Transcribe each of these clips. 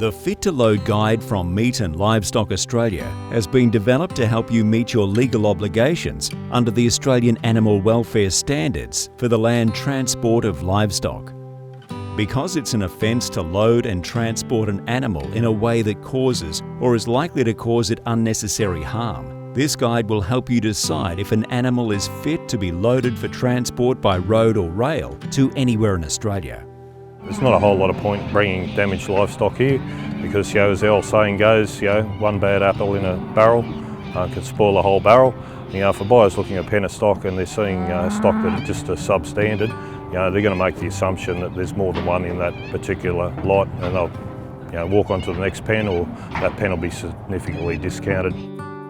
The Fit to Load guide from Meat and Livestock Australia has been developed to help you meet your legal obligations under the Australian Animal Welfare Standards for the land transport of livestock. Because it's an offence to load and transport an animal in a way that causes or is likely to cause it unnecessary harm, this guide will help you decide if an animal is fit to be loaded for transport by road or rail to anywhere in Australia. There's not a whole lot of point bringing damaged livestock here because, as the old saying goes, one bad apple in a barrel can spoil a whole barrel. For buyers looking at a pen of stock and they're seeing stock that is just a substandard, they're going to make the assumption that there's more than one in that particular lot, and they'll walk on to the next pen, or that pen will be significantly discounted.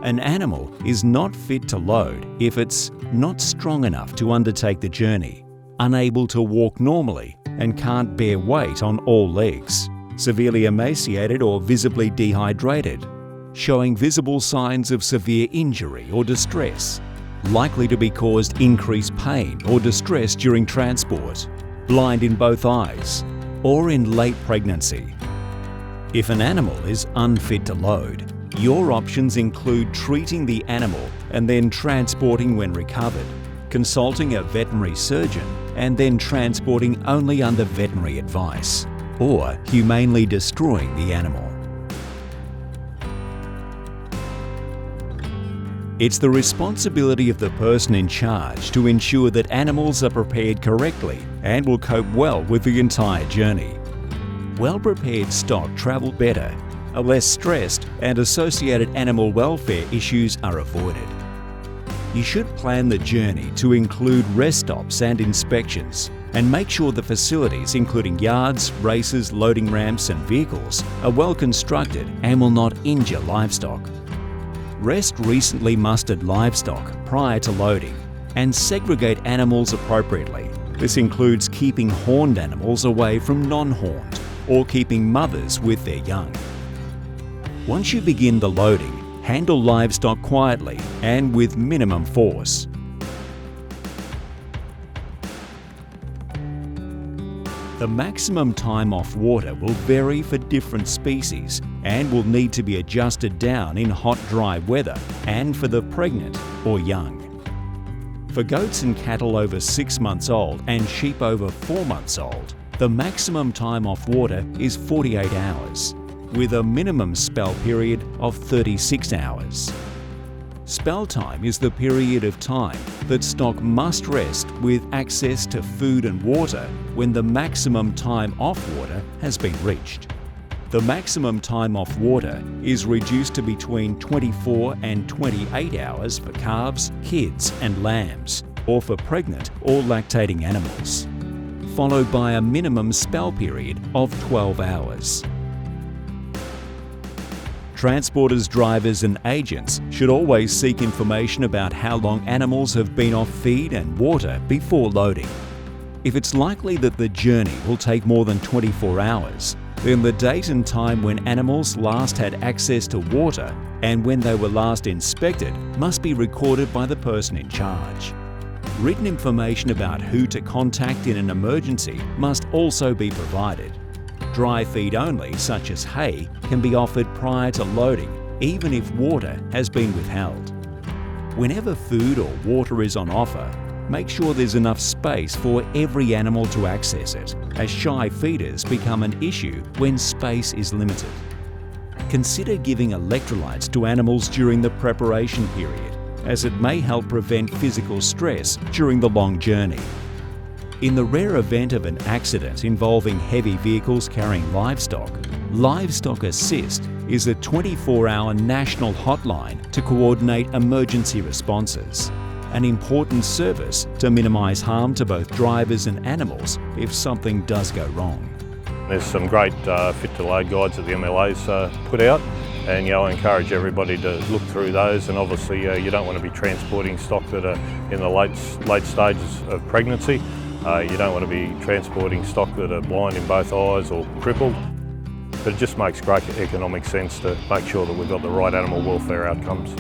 An animal is not fit to load if it's not strong enough to undertake the journey, unable to walk normally, and can't bear weight on all legs, severely emaciated or visibly dehydrated, showing visible signs of severe injury or distress, likely to be caused increased pain or distress during transport, blind in both eyes, or in late pregnancy. If an animal is unfit to load, your options include treating the animal and then transporting when recovered, consulting a veterinary surgeon and then transporting only under veterinary advice, or humanely destroying the animal. It's the responsibility of the person in charge to ensure that animals are prepared correctly and will cope well with the entire journey. Well-prepared stock travel better, are less stressed, and associated animal welfare issues are avoided. You should plan the journey to include rest stops and inspections, and make sure the facilities, including yards, races, loading ramps and vehicles, are well constructed and will not injure livestock. Rest recently mustered livestock prior to loading and segregate animals appropriately. This includes keeping horned animals away from non-horned, or keeping mothers with their young. Once you begin the loading, handle livestock quietly and with minimum force. The maximum time off water will vary for different species and will need to be adjusted down in hot, dry weather and for the pregnant or young. For goats and cattle over 6 months old and sheep over 4 months old, the maximum time off water is 48 hours. With a minimum spell period of 36 hours. Spell time is the period of time that stock must rest with access to food and water when the maximum time off water has been reached. The maximum time off water is reduced to between 24 and 28 hours for calves, kids and lambs, or for pregnant or lactating animals, followed by a minimum spell period of 12 hours. Transporters, drivers and agents should always seek information about how long animals have been off feed and water before loading. If it's likely that the journey will take more than 24 hours, then the date and time when animals last had access to water and when they were last inspected must be recorded by the person in charge. Written information about who to contact in an emergency must also be provided. Dry feed only, such as hay, can be offered prior to loading, even if water has been withheld. Whenever food or water is on offer, make sure there's enough space for every animal to access it, as shy feeders become an issue when space is limited. Consider giving electrolytes to animals during the preparation period, as it may help prevent physical stress during the long journey. In the rare event of an accident involving heavy vehicles carrying livestock, LivestockASSIST is a 24-hour national hotline to coordinate emergency responses, an important service to minimise harm to both drivers and animals if something does go wrong. There's some great fit to load guides that the MLA's put out, and I encourage everybody to look through those. And obviously you don't want to be transporting stock that are in the late stages of pregnancy. You don't want to be transporting stock that are blind in both eyes or crippled. But it just makes great economic sense to make sure that we've got the right animal welfare outcomes.